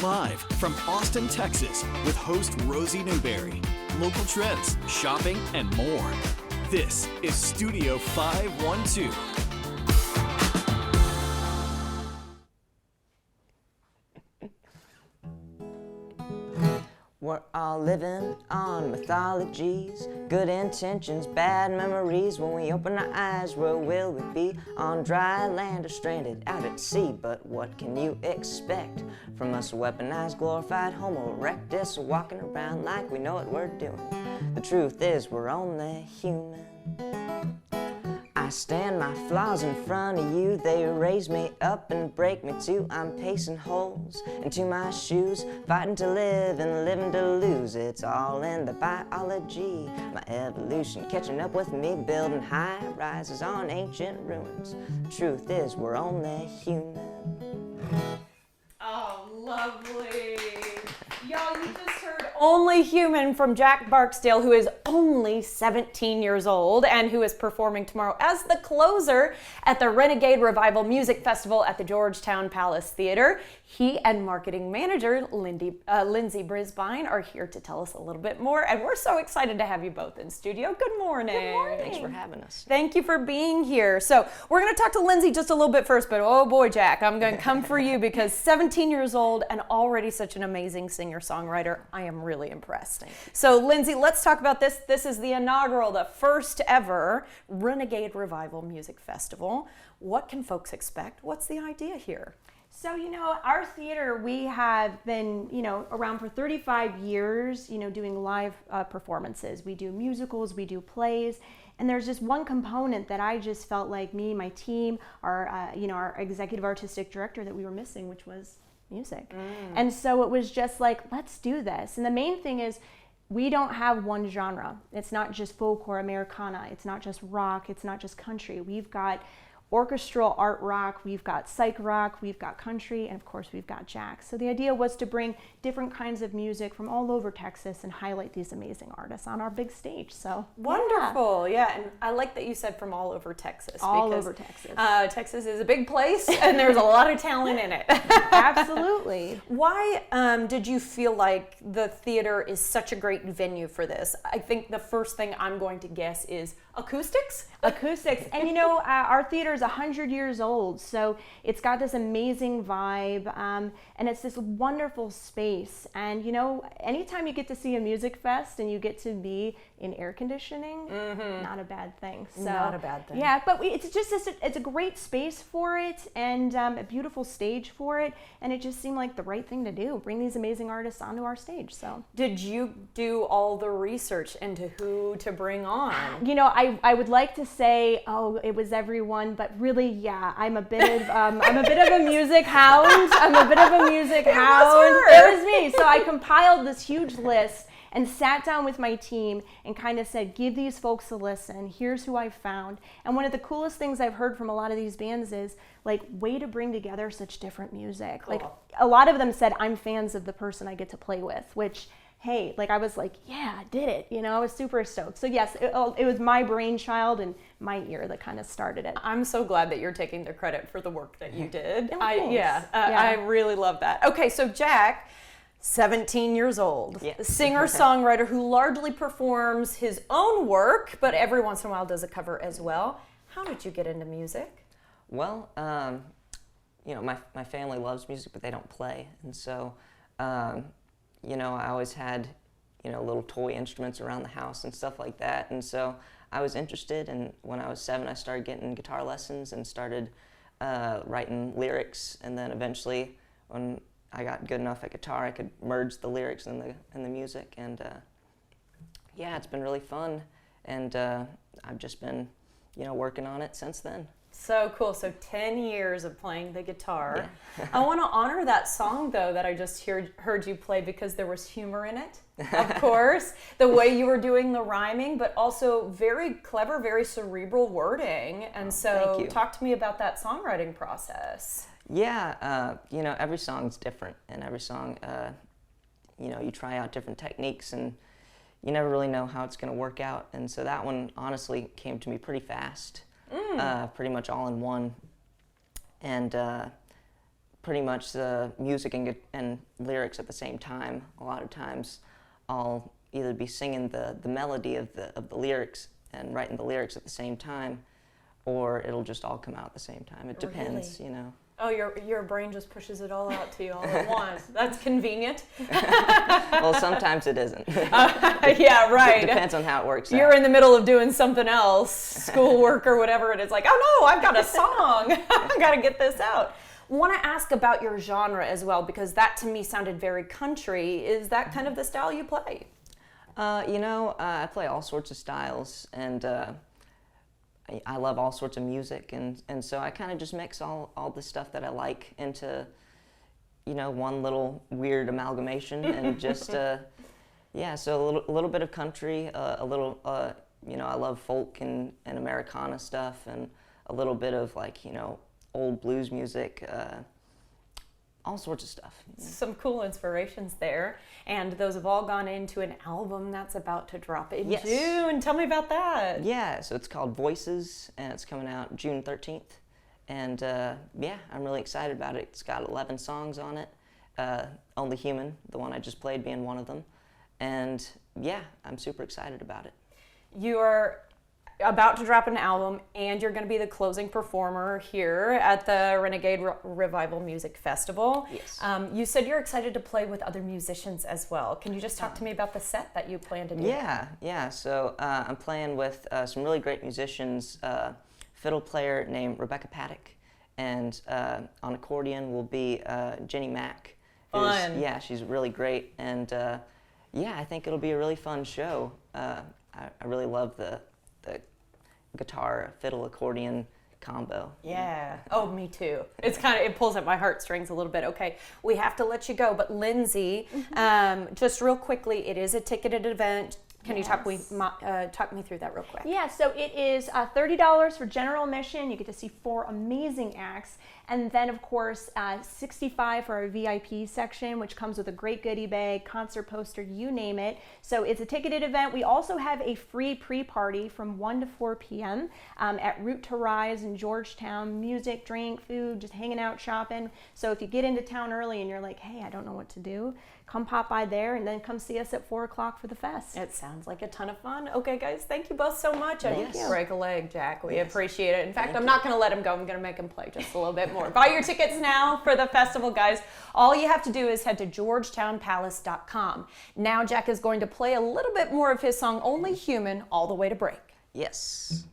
Live from Austin, Texas, with host Rosie Newberry. Local trends, shopping, and more. This is Studio 512. We're all living on mythologies, good intentions, bad memories. When we open our eyes, where will we be? On dry land or stranded out at sea? But what can you expect from us weaponized, glorified Homo erectus, walking around like we know what we're doing? The truth is, we're only human. I stand my flaws in front of you, they raise me up and break me too. I'm pacing holes into my shoes, fighting to live and living to lose. It's all in the biology, my evolution catching up with me, building high rises on ancient ruins. The truth is, we're only human. Oh, lovely. Y'all, you just heard Only Human from Jack Barksdale, who is only 17 years old and who is performing tomorrow as the closer at the Renegade Revival Music Festival at the Georgetown Palace Theater. He and marketing manager Lindsay Brisbine are here to tell us a little bit more, and we're so excited to have you both in studio. Good morning. Good morning. Thanks for having us. Thank you for being here. So we're going to talk to Lindsay just a little bit first, but oh boy, Jack, I'm going to come for you because 17 years old and already such an amazing singer-songwriter. I am really impressed. So Lindsay, let's talk about this. This is the inaugural, the first ever Renegade Revival Music Festival. What can folks expect? What's the idea here? So, our theater, we have been, around for 35 years, doing live performances. We do musicals, we do plays, and there's just one component that I just felt like me, my team, our executive artistic director that we were missing, which was music. And so it was just like, let's do this. And the main thing is, we don't have one genre. It's not just folk or Americana. It's not just rock. It's not just country. We've got orchestral art rock, we've got psych rock, we've got country, and of course we've got jazz. So the idea was to bring different kinds of music from all over Texas and highlight these amazing artists on our big stage. So wonderful, yeah. And I like that you said from all over Texas. All over Texas. Texas is a big place, and there's a lot of talent in it. Absolutely. Why did you feel like the theater is such a great venue for this? I think the first thing I'm going to guess is acoustics. Acoustics. And our theater is 100 years old, so it's got this amazing vibe, and it's this wonderful space. And anytime you get to see a music fest and you get to be in air conditioning, not a bad thing. So, not a bad thing. Yeah, but it's a great space for it, and a beautiful stage for it, and it just seemed like the right thing to do. Bring these amazing artists onto our stage. So, did you do all the research into who to bring on? I would like to say, it was everyone, but really, yeah, I'm a bit of a music hound. It was me. So I compiled this huge list and sat down with my team and kind of said, give these folks a listen. Here's who I found. And one of the coolest things I've heard from a lot of these bands is way to bring together such different music. Cool. A lot of them said, I'm fans of the person I get to play with, which, hey, I was like, yeah, I did it. I was super stoked. So yes, it was my brainchild and my ear that kind of started it. I'm so glad that you're taking the credit for the work that you did. Yeah, I really love that. Okay, so Jack, 17 years old, Yes. singer-songwriter who largely performs his own work, but every once in a while does a cover as well. How did you get into music? Well, my family loves music, but they don't play. And so, I always had, little toy instruments around the house and stuff like that. And so I was interested, and when I was 7, I started getting guitar lessons and started writing lyrics. And then eventually, when I got good enough at guitar, I could merge the lyrics and the music. And it's been really fun. And I've just been, working on it since then. So cool. So 10 years of playing the guitar. Yeah. I want to honor that song, though, that I just heard you play because there was humor in it, of course. The way you were doing the rhyming, but also very clever, very cerebral wording. And so talk to me about that songwriting process. Yeah, every song's different, and every song, you try out different techniques, and you never really know how it's going to work out. And so that one, honestly, came to me pretty fast. Pretty much all in one. And pretty much the music and lyrics at the same time. A lot of times I'll either be singing the melody of the lyrics and writing the lyrics at the same time, or it'll just all come out at the same time. It depends, Really? you know. Oh, your brain just pushes it all out to you all at once. That's convenient. Well, sometimes it isn't. Yeah, right. It depends on how it works You're out. in the middle of doing something else, schoolwork or whatever, and it's like, oh no, I've got a song. I got to get this out. Want to ask about your genre as well, because that to me sounded very country. Is that kind of the style you play? You know, I play all sorts of styles, and I love all sorts of music, and so I kind of just mix all the stuff that I like into, you know, one little weird amalgamation, and just, yeah, so a little bit of country, a little, you know, I love folk and Americana stuff, and a little bit of, like, you know, old blues music, all sorts of stuff. Some cool inspirations there, and those have all gone into an album that's about to drop in Yes. June. Tell me about that. Yeah, so it's called Voices, and it's coming out June 13th. And yeah, I'm really excited about it. It's got 11 songs on it, Only Human, the one I just played, being one of them. And yeah, I'm super excited about it. You are about to drop an album, and you're going to be the closing performer here at the Renegade Revival Music Festival. Yes. You said you're excited to play with other musicians as well. Can you just talk to me about the set that you plan to do? Yeah. So I'm playing with some really great musicians. Fiddle player named Rebecca Paddock, and on accordion will be Jenny Mack. Fun. Yeah, she's really great, and yeah, I think it'll be a really fun show. I really love the guitar, fiddle, accordion combo. Yeah. Oh, me too. It's it pulls at my heartstrings a little bit. Okay, we have to let you go, but Lindsay, just real quickly, it is a ticketed event. Can you talk me through that real quick? Yeah, so it is $30 for general admission. You get to see 4 amazing acts. And then, of course, $65 for our VIP section, which comes with a great goodie bag, concert poster, you name it. So it's a ticketed event. We also have a free pre-party from 1 to 4 p.m. At Root to Rise in Georgetown. Music, drink, food, just hanging out, shopping. So if you get into town early and you're like, hey, I don't know what to do, come pop by there and then come see us at 4 o'clock for the fest. It sounds like a ton of fun. Okay, guys, thank you both so much. I Thank you. break a leg, Jack. We appreciate it. In fact, I'm not going to let him go. I'm going to make him play just a little bit more. Buy your tickets now for the festival, guys. All you have to do is head to georgetownpalace.com. Now Jack is going to play a little bit more of his song, Only Human, all the way to break. Yes.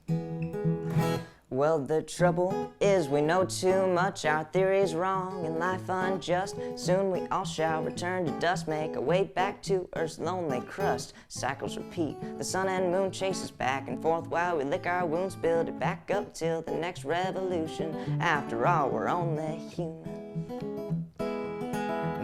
Well, the trouble is we know too much, our theory's wrong and life unjust. Soon we all shall return to dust, make our way back to Earth's lonely crust. Cycles repeat, the sun and moon chase us back and forth while we lick our wounds, build it back up till the next revolution. After all, we're only human.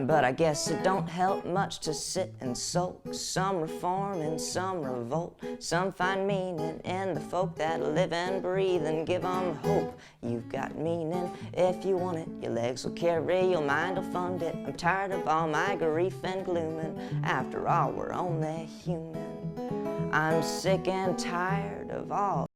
But I guess it don't help much to sit and sulk. Some reform and some revolt. Some find meaning in the folk that live and breathe and give them hope. You've got meaning if you want it. Your legs will carry, your mind will fund it. I'm tired of all my grief and glooming. After all, we're only human. I'm sick and tired of all.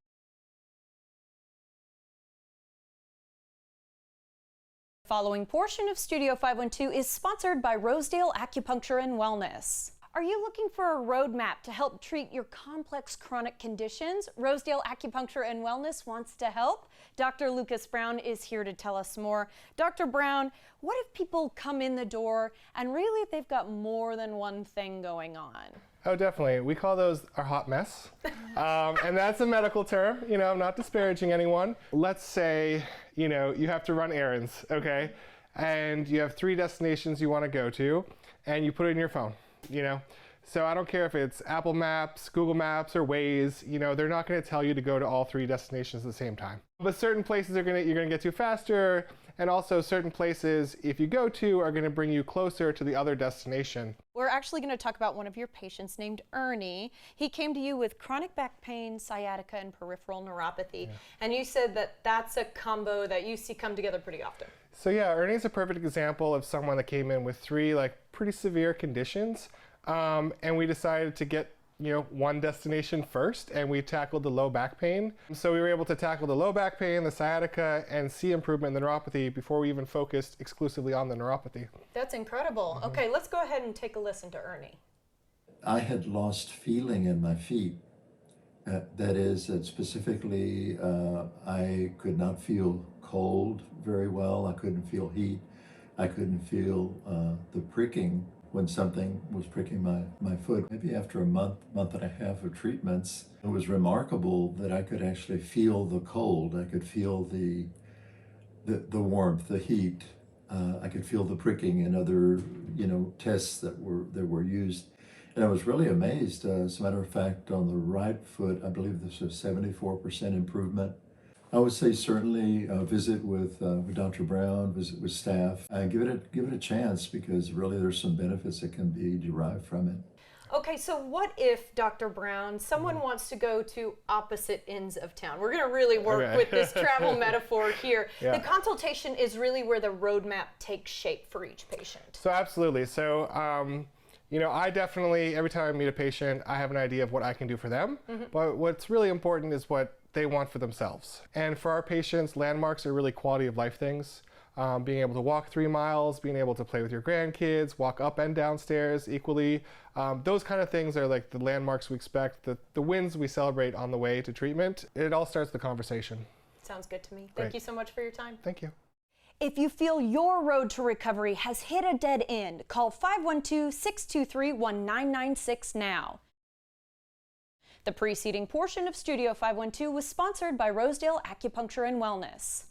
The following portion of Studio 512 is sponsored by Rosedale Acupuncture and Wellness. Are you looking for a roadmap to help treat your complex chronic conditions? Rosedale Acupuncture and Wellness wants to help. Dr. Lucas Brown is here to tell us more. Dr. Brown, what if people come in the door and really they've got more than one thing going on? Oh, definitely. We call those our hot mess. And that's a medical term. You know, I'm not disparaging anyone. Let's say, you know, you have to run errands, okay? And you have 3 destinations you want to go to, and you put it in your phone, you know? So I don't care if it's Apple Maps, Google Maps, or Waze, you know, they're not going to tell you to go to all 3 destinations at the same time. But certain places you're going to get to faster, and also certain places, if you go to, are going to bring you closer to the other destination. We're actually going to talk about one of your patients named Ernie. He came to you with chronic back pain, sciatica, and peripheral neuropathy. Yeah. And you said that that's a combo that you see come together pretty often. So yeah, Ernie's a perfect example of someone that came in with 3 like pretty severe conditions. And we decided to get one destination first, and we tackled the low back pain. So we were able to tackle the low back pain, the sciatica, and see improvement in the neuropathy before we even focused exclusively on the neuropathy. That's incredible. Okay, let's go ahead and take a listen to Ernie. I had lost feeling in my feet. That is, that specifically, I could not feel cold very well. I couldn't feel heat. I couldn't feel the pricking when something was pricking my foot. Maybe after a month and a half of treatments, it was remarkable that I could actually feel the cold. I could feel the warmth, the heat. I could feel the pricking and other, tests that were used. And I was really amazed. As a matter of fact, on the right foot, I believe this was 74% improvement. I would say certainly visit with Dr. Brown, visit with staff, and give it a chance, because really there's some benefits that can be derived from it. Okay, so what if, Dr. Brown, someone wants to go to opposite ends of town? We're going to really work with this travel metaphor here. Yeah. The consultation is really where the roadmap takes shape for each patient. So absolutely. So, I definitely, every time I meet a patient, I have an idea of what I can do for them. But what's really important is what they want for themselves. And for our patients, landmarks are really quality of life things. Being able to walk 3 miles, being able to play with your grandkids, walk up and down stairs equally. Those kind of things are like the landmarks we expect, the wins we celebrate on the way to treatment. It all starts the conversation. Sounds good to me. Great. Thank you so much for your time. Thank you. If you feel your road to recovery has hit a dead end, call 512-623-1996 now. The preceding portion of Studio 512 was sponsored by Rosedale Acupuncture and Wellness.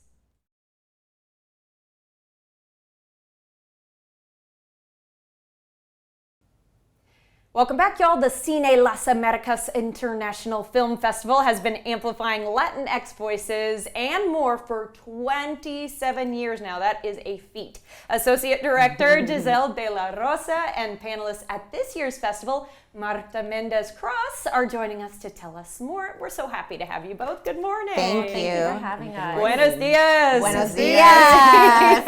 Welcome back, y'all. The Cine Las Americas International Film Festival has been amplifying Latinx voices and more for 27 years now. That is a feat. Associate Director Giselle De La Rosa and panelists at this year's festival, Marta Mendez Cross, are joining us to tell us more. We're so happy to have you both. Good morning. Thank Thank you for having us. Buenos dias. Buenos dias.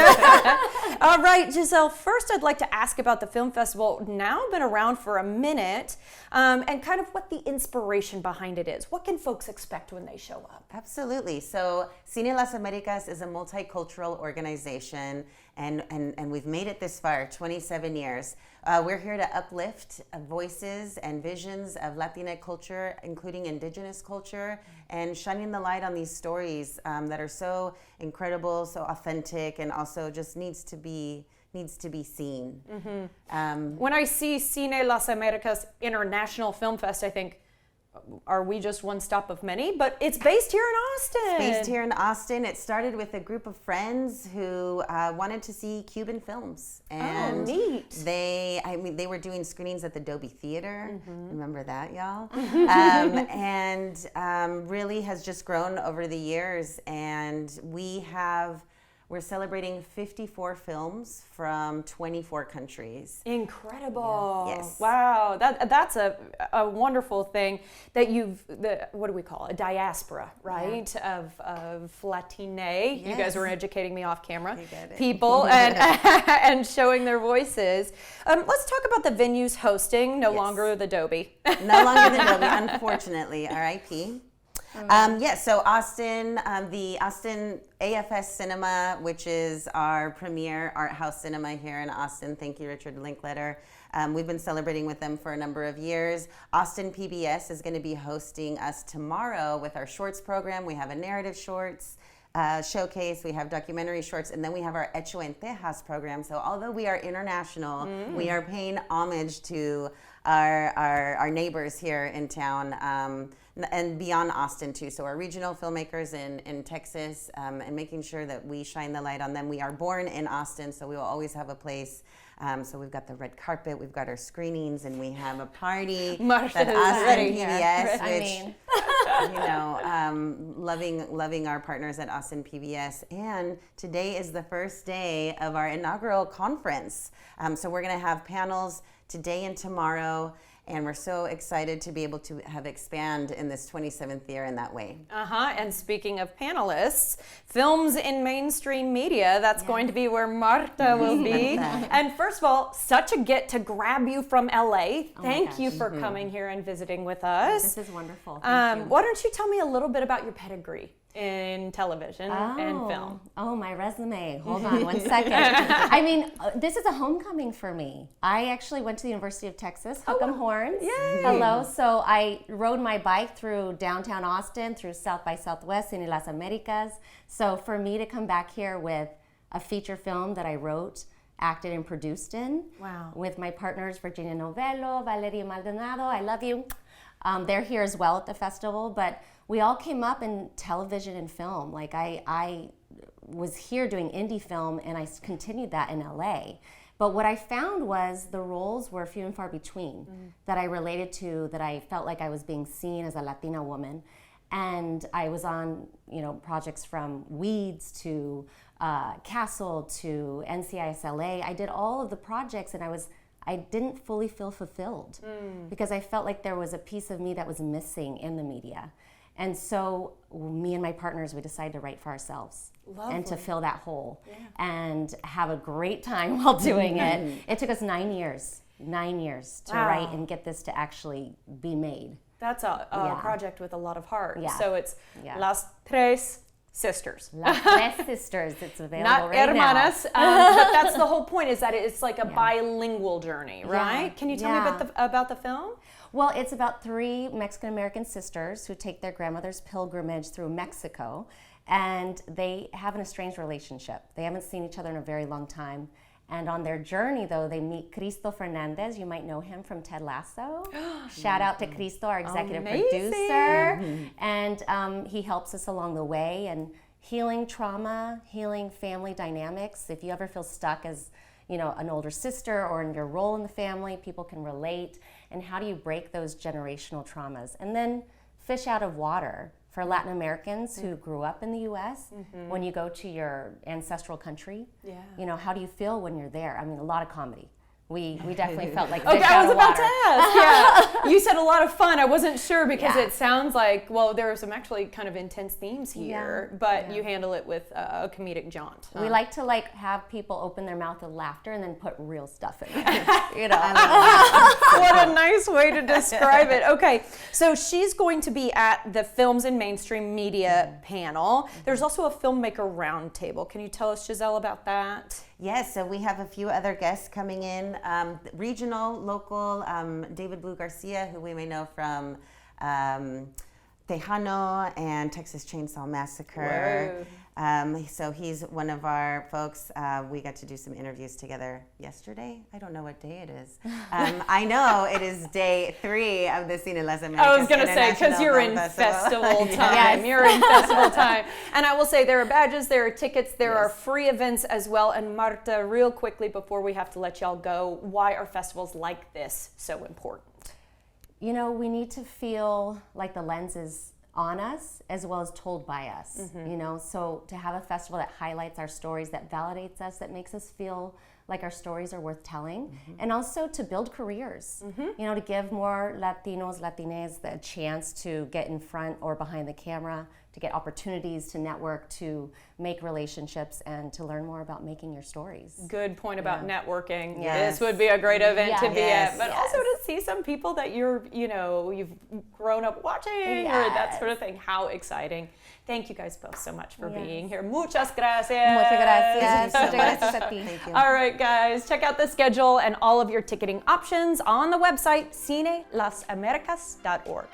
All right, Giselle, first I'd like to ask about the film festival. Now been around for a minute, and kind of what the inspiration behind it is. What can folks expect when they show up? Absolutely. So Cine Las Americas is a multicultural organization, and we've made it this far, 27 years. We're here to uplift voices and visions of Latina culture, including indigenous culture, and shining the light on these stories that are so incredible, so authentic, and also just needs to be seen. When I see Cine Las Americas International Film Fest, I think, are we just one stop of many? But it's based here in Austin. It's based here in Austin. It started with a group of friends who wanted to see Cuban films. And neat. They were doing screenings at the Dolby Theater. Remember that, y'all? Really has just grown over the years. And we're celebrating 54 films from 24 countries. Incredible. Yeah. Yes. Wow. That's a wonderful thing that what do we call it? A diaspora, right? Yeah. Of Latine. You guys Yes. were educating me off camera. You get it. People and showing their voices. Let's talk about the venues hosting. No Yes. longer the Dolby. No longer the Dolby, unfortunately, RIP. So Austin, the Austin AFS Cinema, which is our premier art house cinema here in Austin. Thank you, Richard Linkletter. We've been celebrating with them for a number of years. Austin PBS is going to be hosting us tomorrow with our shorts program. We have a narrative shorts showcase, we have documentary shorts, and then we have our Hecho en Tejas program. So although we are international, we are paying homage to our neighbors here in town, and beyond Austin too. So our regional filmmakers in Texas, and making sure that we shine the light on them. We are born in Austin, so we will always have a place. So we've got the red carpet, we've got our screenings, and we have a party. Martha That is Austin ready. PBS, I which mean. loving our partners at Austin PBS. And today is the first day of our inaugural conference. So we're going to have panels today and tomorrow. And we're so excited to be able to have expand in this 27th year in that way. And speaking of panelists, films in mainstream media, that's going to be where Marta will be. And first of all, such a get to grab you from LA. Thank you for coming here and visiting with us. This is wonderful. Thank you. Why don't you tell me a little bit about your pedigree in television and film? Oh, my resume. Hold on one second. I mean, this is a homecoming for me. I actually went to the University of Texas, Hook 'em Horns. Yay. Hello. So I rode my bike through downtown Austin, through South by Southwest, Cine Las Americas. So for me to come back here with a feature film that I wrote, acted and produced in, with my partners Virginia Novello, Valeria Maldonado, I love you. They're here as well at the festival, but we all came up in television and film. Like I was here doing indie film, and I continued that in LA. But what I found was the roles were few and far between that I related to, that I felt like I was being seen as a Latina woman. And I was on, projects from Weeds to Castle to NCISLA. I did all of the projects, and I didn't fully feel fulfilled because I felt like there was a piece of me that was missing in the media. And so me and my partners, we decided to write for ourselves and to fill that hole and have a great time while doing it. It took us 9 years to write and get this to actually be made. That's a project with a lot of heart. Yeah. So it's Las Tres Sisters. Las Tres Sisters. It's available Not right hermanas, but that's the whole point, is that it's like a bilingual journey, right? Yeah. Can you tell me about the film? Well, it's about 3 Mexican-American sisters who take their grandmother's pilgrimage through Mexico, and they have an estranged relationship. They haven't seen each other in a very long time. And on their journey, though, they meet Cristo Fernandez. You might know him from Ted Lasso. Shout out to Cristo, our executive producer. And he helps us along the way, and healing trauma, healing family dynamics. If you ever feel stuck as an older sister or in your role in the family, people can relate. And how do you break those generational traumas? And then fish out of water for Latin Americans who grew up in the U.S. When you go to your ancestral country, how do you feel when you're there? I mean, a lot of comedy. We definitely felt like fish I out was of about water. to ask. You said a lot of fun. I wasn't sure because it sounds like, there are some actually kind of intense themes here, but you handle it with a comedic jaunt. We like to have people open their mouth with laughter and then put real stuff in there. What a nice way to describe it. Okay, so she's going to be at the Films in Mainstream Media panel. There's also a filmmaker roundtable. Can you tell us, Giselle, about that? Yes, so we have a few other guests coming in, regional, local, David Blue Garcia, who we may know from Tejano and Texas Chainsaw Massacre. So he's one of our folks. We got to do some interviews together yesterday. I don't know what day it is. I know it is day 3 of the Cine Las Americas. I was going to say, because you're in festival time. You're in festival time. And I will say there are badges, there are tickets, there are free events as well. And Marta, real quickly before we have to let y'all go, why are festivals like this so important? We need to feel like the lens is on us as well as told by us, so to have a festival that highlights our stories, that validates us, that makes us feel like our stories are worth telling, and also to build careers, to give more Latinos, Latines the chance to get in front or behind the camera, to get opportunities to network, to make relationships, and to learn more about making your stories. Good point about networking. Yes. This would be a great event to be Yes. at, but also to see some people that you've grown up watching or that sort of thing. How exciting. Thank you guys both so much for being here. Muchas gracias. Muchas gracias. Thank you so Muchas much. gracias a ti. Thank you. All right, guys, check out the schedule and all of your ticketing options on the website cinelasamericas.org.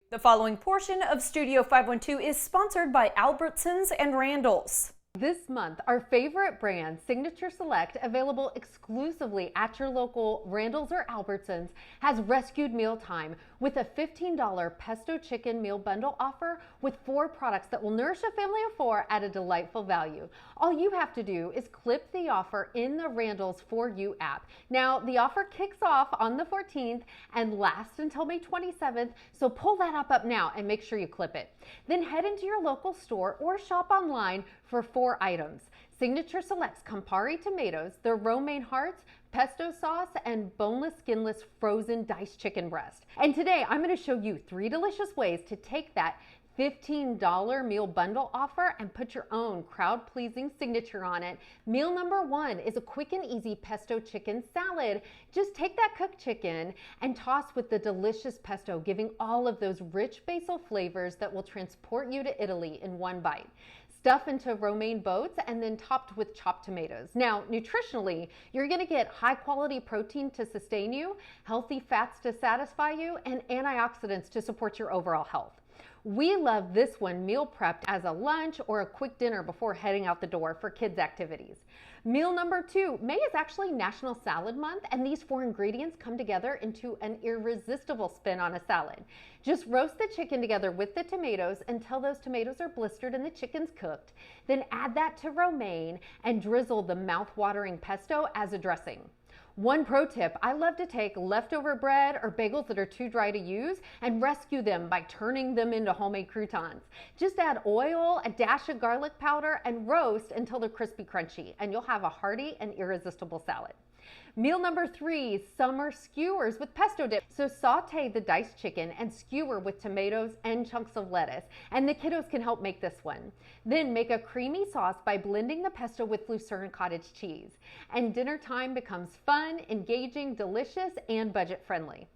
The following portion of Studio 512 is sponsored by Albertsons and Randall's. This month, our favorite brand, Signature Select, available exclusively at your local Randall's or Albertsons, has rescued mealtime with a $15 pesto chicken meal bundle offer with 4 products that will nourish a family of 4 at a delightful value. All you have to do is clip the offer in the Randall's For You app. Now, the offer kicks off on the 14th and lasts until May 27th, so pull that app up now and make sure you clip it. Then head into your local store or shop online for 4 items. Signature Selects Campari tomatoes, their romaine hearts, pesto sauce, and boneless, skinless, frozen diced chicken breast. And today I'm going to show you 3 delicious ways to take that $15 meal bundle offer and put your own crowd-pleasing signature on it. Meal number 1 is a quick and easy pesto chicken salad. Just take that cooked chicken and toss with the delicious pesto, giving all of those rich basil flavors that will transport you to Italy in one bite. Stuff into romaine boats and then topped with chopped tomatoes. Now, nutritionally, you're gonna get high quality protein to sustain you, healthy fats to satisfy you, and antioxidants to support your overall health. We love this one meal prepped as a lunch or a quick dinner before heading out the door for kids' activities. Meal number 2, May is actually National Salad Month, and these 4 ingredients come together into an irresistible spin on a salad. Just roast the chicken together with the tomatoes until those tomatoes are blistered and the chicken's cooked. Then add that to romaine and drizzle the mouth-watering pesto as a dressing. One pro tip, I love to take leftover bread or bagels that are too dry to use and rescue them by turning them into homemade croutons. Just add oil, a dash of garlic powder, and roast until they're crispy crunchy, and you'll have a hearty and irresistible salad. Meal number 3, summer skewers with pesto dip. So saute the diced chicken and skewer with tomatoes and chunks of lettuce, and the kiddos can help make this one. Then make a creamy sauce by blending the pesto with Lucerne cottage cheese. And dinner time becomes fun, engaging, delicious, and budget friendly.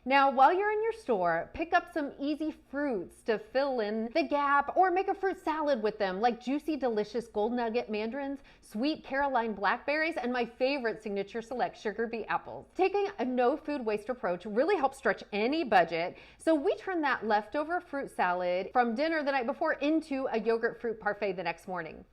Now, while you're in your store, pick up some easy fruits to fill in the gap or make a fruit salad with them, like juicy, delicious gold nugget mandarins, sweet Caroline blackberries, and my favorite Signature Select sugar beet apples. Taking a no food waste approach really helps stretch any budget, so we turn that leftover fruit salad from dinner the night before into a yogurt fruit parfait the next morning.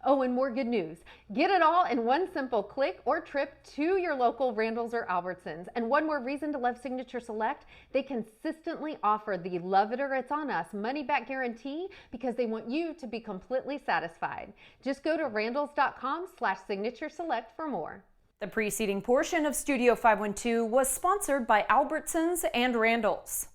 Oh, and more good news. Get it all in one simple click or trip to your local Randall's or Albertsons. And one more reason to love Signature Select, they consistently offer the love it or it's on us money back guarantee because they want you to be completely satisfied. Just go to randalls.com/signature select for more. The preceding portion of Studio 512 was sponsored by Albertsons and Randall's.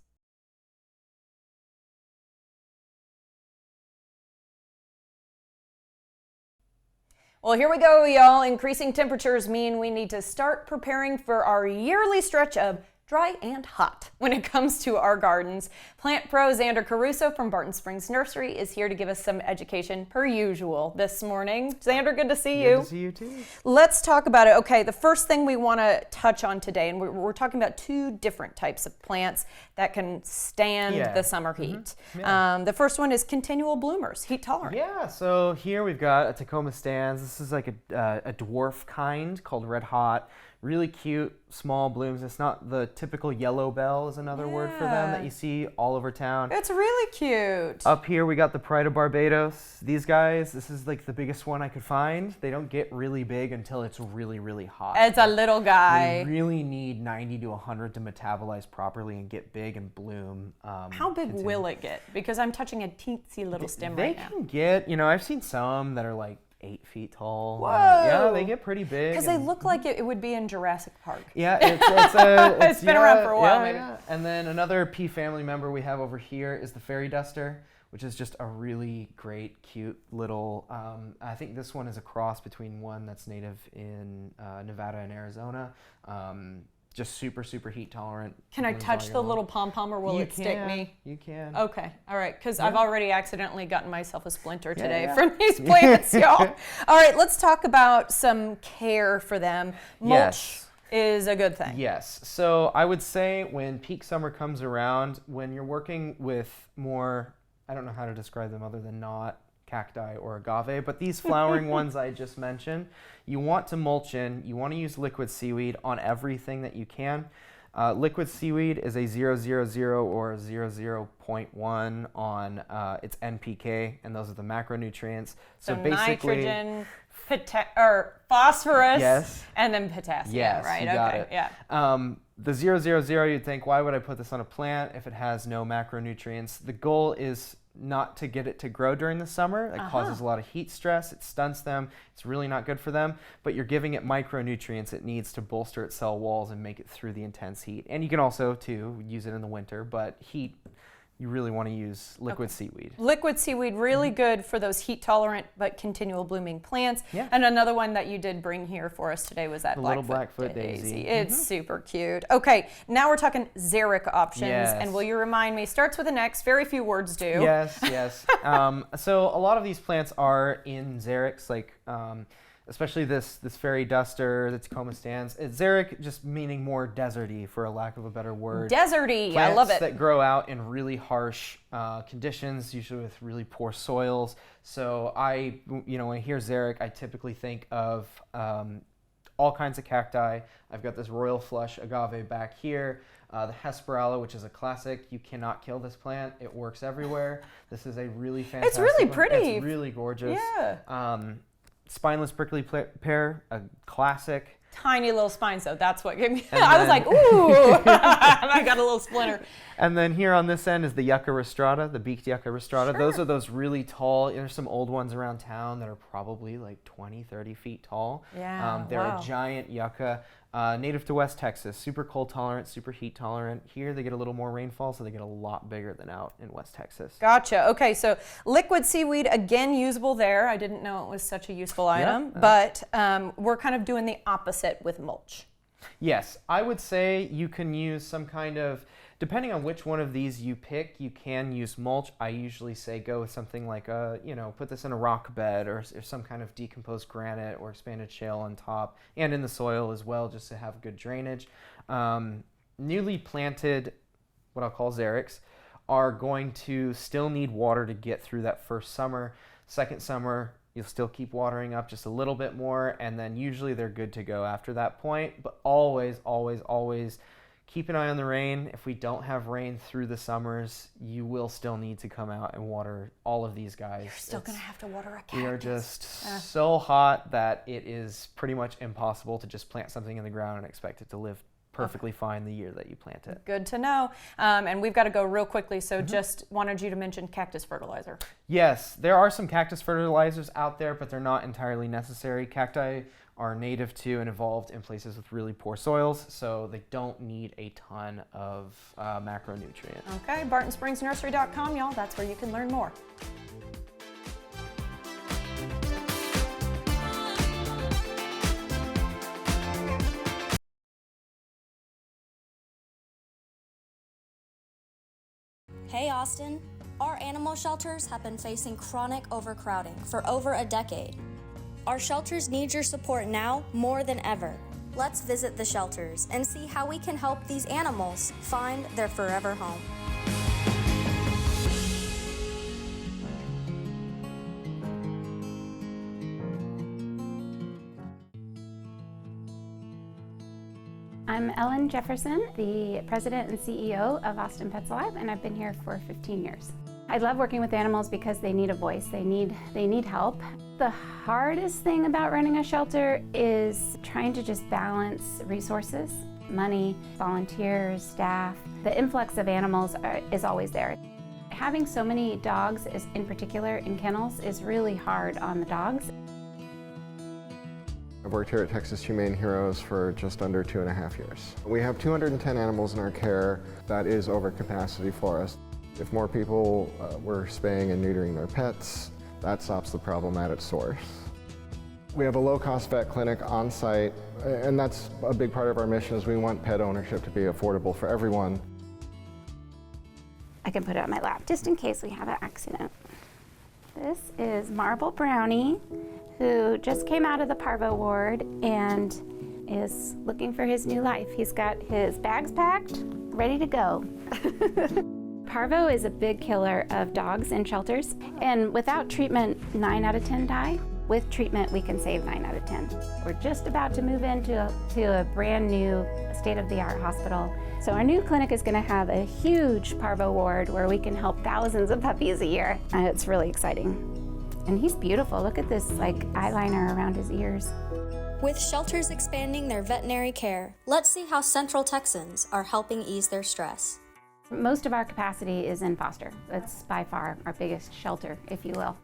Well, here we go, y'all. Increasing temperatures mean we need to start preparing for our yearly stretch of dry and hot when it comes to our gardens. Plant pro Xander Caruso from Barton Springs Nursery is here to give us some education per usual this morning. Xander, good to see you. Good to see you too. Let's talk about it. Okay, the first thing we want to touch on today, and we're talking about 2 different types of plants that can stand the summer heat. The first one is continual bloomers, heat tolerant. Yeah, so here we've got a Tacoma stans. This is like a dwarf kind called Red Hot. Really cute, small blooms. It's not the typical yellow bell is another word for them that you see all over town. It's really cute. Up here we got the Pride of Barbados. These guys, this is like the biggest one I could find. They don't get really big until it's really, really hot. It's a little guy. They really need 90 to 100 to metabolize properly and get big and bloom. How big will it get? Because I'm touching a teensy little stem right now. They can get, I've seen some that are like 8 feet tall. Whoa! Yeah, they get pretty big. Because they look like it would be in Jurassic Park. Yeah, it's been around for a while, maybe. Yeah. And then another P family member we have over here is the Fairy Duster, which is just a really great, cute little, I think this one is a cross between one that's native in Nevada and Arizona. Just super, super heat tolerant. Can I touch the little pom-pom or will it stick me? You can. Okay, all right, because I've already accidentally gotten myself a splinter today from these plants, y'all. All right, let's talk about some care for them. Mulch is a good thing. Yes, so I would say when peak summer comes around, when you're working with more, I don't know how to describe them other than not cacti or agave, but these flowering ones I just mentioned, you want to mulch in, you want to use liquid seaweed on everything that you can. Liquid seaweed is a 0.00 or 0.1 on its NPK, and those are the macronutrients. So basically, nitrogen, or phosphorus, yes, and then potassium, yes, right? you got Okay, it. yeah. The 0.00, you'd think, why would I put this on a plant if it has no macronutrients? The goal is not to get it to grow during the summer. It causes a lot of heat stress. It stunts them. It's really not good for them. But you're giving it micronutrients it needs to bolster its cell walls and make it through the intense heat. And you can also, too, use it in the winter. But heat, you really want to use liquid seaweed. Liquid seaweed, really good for those heat tolerant but continual blooming plants. Yeah. And another one that you did bring here for us today was that The little Blackfoot daisy. It's super cute. Okay, now we're talking xeric options. Yes. And will you remind me, starts with an X, very few words do. Yes, yes. So a lot of these plants are in xerics, like especially this fairy duster, the Tacoma stands. It's xeric, just meaning more deserty, for a lack of a better word. Deserty, Plants I love it. that grow out in really harsh conditions, usually with really poor soils. So when I hear xeric, I typically think of all kinds of cacti. I've got this royal flush agave back here. The Hesperella, which is a classic. You cannot kill this plant. It works everywhere. This is a really fantastic It's really one. pretty. It's really gorgeous. Yeah. Spineless prickly pear, a classic. Tiny little spines, though. That's what gave me. And I was then- like, ooh. And I got a little splinter. And then here on this end is the Yucca rostrata, the beaked Yucca rostrata. Sure. Those are those really tall, there's some old ones around town that are probably like 20, 30 feet tall. Yeah, They're wow. a giant yucca, native to West Texas, super cold tolerant, super heat tolerant. Here they get a little more rainfall, so they get a lot bigger than out in West Texas. Gotcha. Okay, so liquid seaweed, again, usable there. I didn't know it was such a useful item, but we're kind of doing the opposite with mulch. Yes, I would say you can use some kind of, depending on which one of these you pick, you can use mulch. I usually say go with something like put this in a rock bed or some kind of decomposed granite or expanded shale on top and in the soil as well, just to have good drainage. Newly planted, what I'll call xerics, are going to still need water to get through that first summer. Second summer, you'll still keep watering up just a little bit more, and then usually they're good to go after that point. But always, always, always keep an eye on the rain. If we don't have rain through the summers, you will still need to come out and water all of these guys. You're still going to have to water a cactus. We are just so hot that it is pretty much impossible to just plant something in the ground and expect it to live perfectly fine the year that you plant it. Good to know. And we've got to go real quickly, so just wanted you to mention cactus fertilizer. Yes, there are some cactus fertilizers out there, but they're not entirely necessary. Cacti are native to and evolved in places with really poor soils, so they don't need a ton of macronutrients. Okay, BartonSpringsNursery.com, y'all. That's where you can learn more. Hey Austin, our animal shelters have been facing chronic overcrowding for over a decade. Our shelters need your support now more than ever. Let's visit the shelters and see how we can help these animals find their forever home. I'm Ellen Jefferson, the president and CEO of Austin Pets Alive, and I've been here for 15 years. I love working with animals because they need a voice, they need help. The hardest thing about running a shelter is trying to just balance resources, money, volunteers, staff. The influx of animals is always there. Having so many dogs, in particular in kennels, is really hard on the dogs. I've worked here at Texas Humane Heroes for just under 2.5 years. We have 210 animals in our care. That is over capacity for us. If more people were spaying and neutering their pets, that stops the problem at its source. We have a low-cost vet clinic on site, and that's a big part of our mission is we want pet ownership to be affordable for everyone. I can put it on my lap just in case we have an accident. This is Marble Brownie, who just came out of the parvo ward and is looking for his new life. He's got his bags packed, ready to go. Parvo is a big killer of dogs in shelters, and without treatment, 9 out of 10 die. With treatment, we can save 9 out of 10. We're just about to move into a brand new state-of-the-art hospital. So our new clinic is going to have a huge parvo ward where we can help thousands of puppies a year. And it's really exciting. And he's beautiful. Look at this eyeliner around his ears. With shelters expanding their veterinary care, let's see how Central Texans are helping ease their stress. Most of our capacity is in foster. It's by far our biggest shelter, if you will.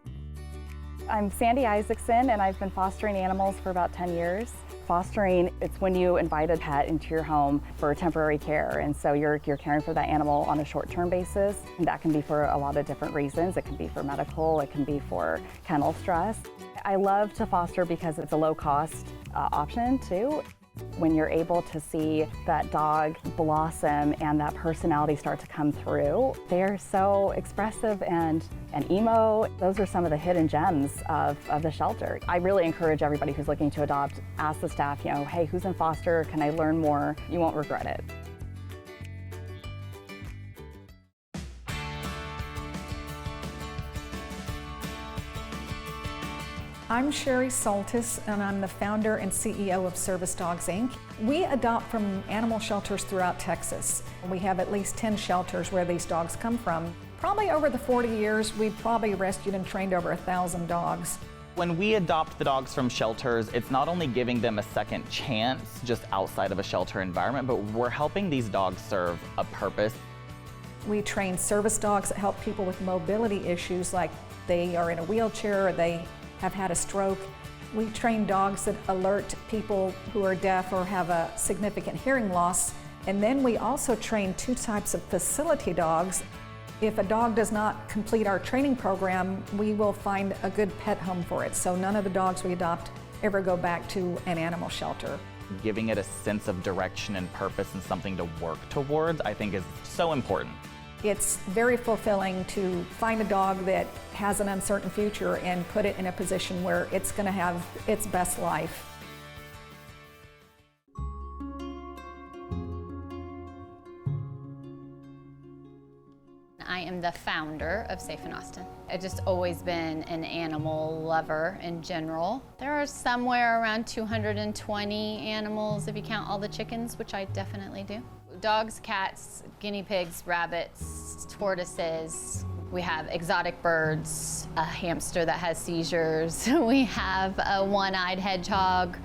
I'm Sandy Isaacson, and I've been fostering animals for about 10 years. Fostering, it's when you invite a pet into your home for temporary care, and so you're caring for that animal on a short-term basis. And that can be for a lot of different reasons. It can be for medical, it can be for kennel stress. I love to foster because it's a low-cost option too. When you're able to see that dog blossom and that personality start to come through, they're so expressive and emo. Those are some of the hidden gems of the shelter. I really encourage everybody who's looking to adopt, ask the staff, hey, who's in foster? Can I learn more? You won't regret it. I'm Sherry Soltis, and I'm the founder and CEO of Service Dogs, Inc. We adopt from animal shelters throughout Texas. We have at least 10 shelters where these dogs come from. Probably over the 40 years, we've probably rescued and trained over 1,000 dogs. When we adopt the dogs from shelters, it's not only giving them a second chance just outside of a shelter environment, but we're helping these dogs serve a purpose. We train service dogs that help people with mobility issues, like they are in a wheelchair or they have had a stroke. We train dogs that alert people who are deaf or have a significant hearing loss. And then we also train 2 types of facility dogs. If a dog does not complete our training program, we will find a good pet home for it. So none of the dogs we adopt ever go back to an animal shelter. Giving it a sense of direction and purpose and something to work towards, I think, is so important. It's very fulfilling to find a dog that has an uncertain future and put it in a position where it's going to have its best life. I am the founder of Safe in Austin. I've just always been an animal lover in general. There are somewhere around 220 animals if you count all the chickens, which I definitely do. Dogs, cats, guinea pigs, rabbits, tortoises. We have exotic birds, a hamster that has seizures. We have a one-eyed hedgehog.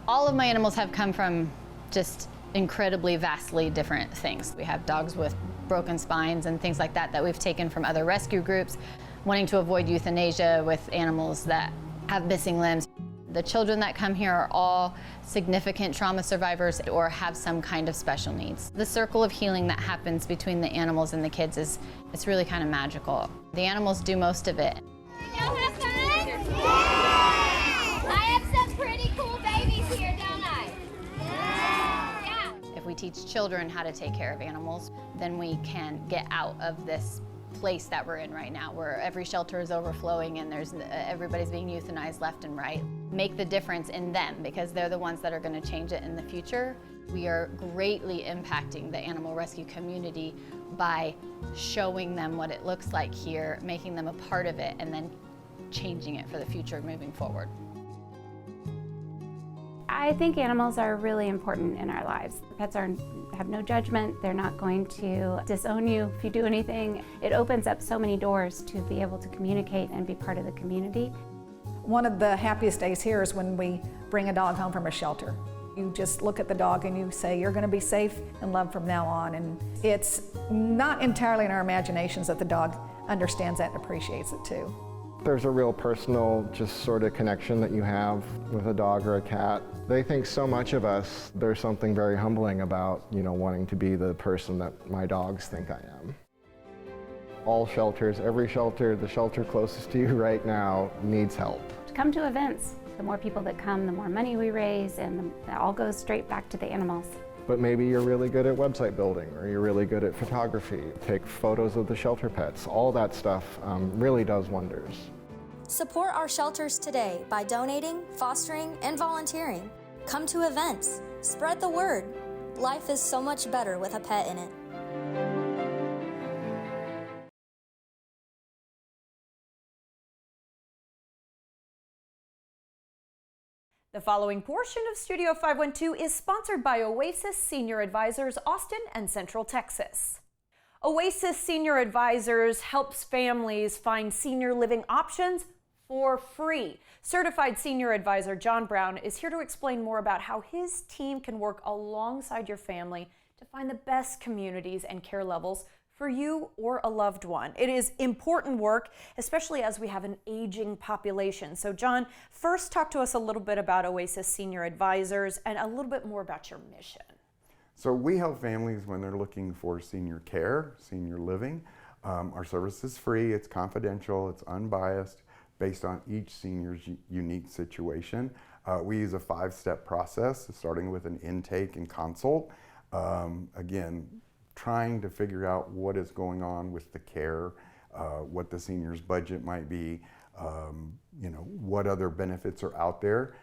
All of my animals have come from just incredibly, vastly different things. We have dogs with broken spines and things like that we've taken from other rescue groups, wanting to avoid euthanasia with animals that have missing limbs. The children that come here are all significant trauma survivors or have some kind of special needs. The circle of healing that happens between the animals and the kids it's really kind of magical. The animals do most of it. Y'all have fun? I have some pretty cool babies here, don't I? Yeah. If we teach children how to take care of animals, then we can get out of this place that we're in right now, where every shelter is overflowing and everybody's being euthanized left and right. Make the difference in them, because they're the ones that are going to change it in the future. We are greatly impacting the animal rescue community by showing them what it looks like here, making them a part of it, and then changing it for the future moving forward. I think animals are really important in our lives. Pets have no judgment. They're not going to disown you if you do anything. It opens up so many doors to be able to communicate and be part of the community. One of the happiest days here is when we bring a dog home from a shelter. You just look at the dog and you say, you're going to be safe and loved from now on. And it's not entirely in our imaginations that the dog understands that and appreciates it too. There's a real personal just sort of connection that you have with a dog or a cat. They think so much of us. There's something very humbling about, wanting to be the person that my dogs think I am. All shelters, every shelter, the shelter closest to you right now needs help. Come to events. The more people that come, the more money we raise, and that all goes straight back to the animals. But maybe you're really good at website building, or you're really good at photography. Take photos of the shelter pets. All that stuff really does wonders. Support our shelters today by donating, fostering, and volunteering. Come to events. Spread the word. Life is so much better with a pet in it. The following portion of Studio 512 is sponsored by Oasis Senior Advisors, Austin and Central Texas. Oasis Senior Advisors helps families find senior living options for free. Certified Senior Advisor John Brown is here to explain more about how his team can work alongside your family to find the best communities and care levels for you or a loved one. It is important work, especially as we have an aging population. So John, first talk to us a little bit about Oasis Senior Advisors and a little bit more about your mission. So we help families when they're looking for senior care, senior living. Our service is free, it's confidential, it's unbiased, based on each senior's unique situation. We use a 5-step process, starting with an intake and consult. Again, trying to figure out what is going on with the care, what the senior's budget might be, what other benefits are out there.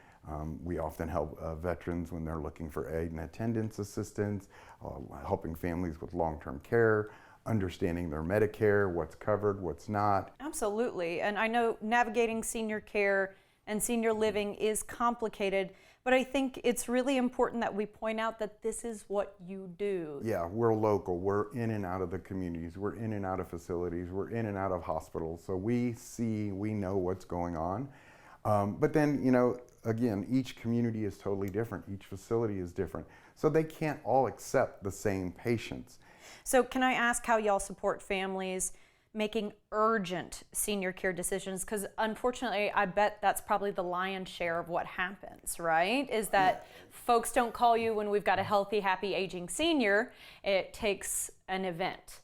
We often help veterans when they're looking for aid and attendance assistance, helping families with long-term care, understanding their Medicare, what's covered, what's not. Absolutely, and I know navigating senior care and senior living is complicated, but I think it's really important that we point out that this is what you do. Yeah, we're local. We're in and out of the communities. We're in and out of facilities. We're in and out of hospitals. So we know what's going on. But then, again, each community is totally different. Each facility is different. So they can't all accept the same patients. So can I ask how y'all support families making urgent senior care decisions? Because unfortunately, I bet that's probably the lion's share of what happens, right? Is that folks don't call you when we've got a healthy, happy, aging senior. It takes an event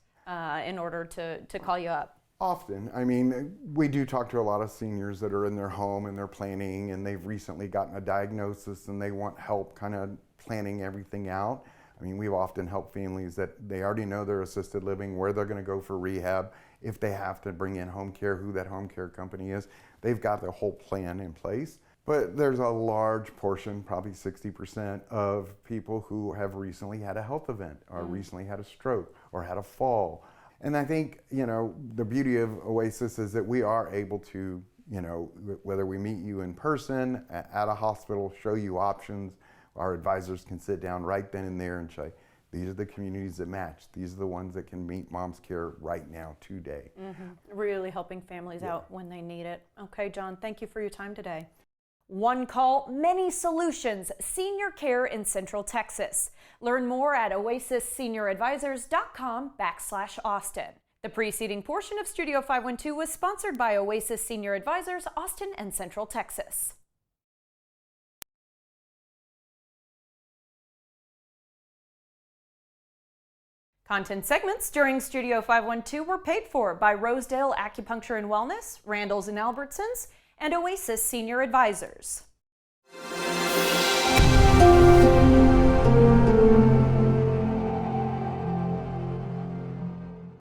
in order to call you up. Often. I mean, we do talk to a lot of seniors that are in their home and they're planning and they've recently gotten a diagnosis and they want help kind of planning everything out. I mean, we've often helped families that they already know their assisted living, where they're going to go for rehab, if they have to bring in home care, who that home care company is. They've got the whole plan in place. But there's a large portion, probably 60%, of people who have recently had a health event or recently had a stroke or had a fall. And I think, the beauty of Oasis is that we are able to, whether we meet you in person, at a hospital, show you options. Our advisors can sit down right then and there and say, these are the communities that match. These are the ones that can meet mom's care right now, today. Really helping families out when they need it. Okay, John, thank you for your time today. One call, many solutions. Senior care in Central Texas. Learn more at oasisssenioradvisors.com/Austin. The preceding portion of Studio 512 was sponsored by Oasis Senior Advisors, Austin and Central Texas. Content segments during Studio 512 were paid for by Rosedale Acupuncture and Wellness, Randall's and Albertsons, and Oasis Senior Advisors.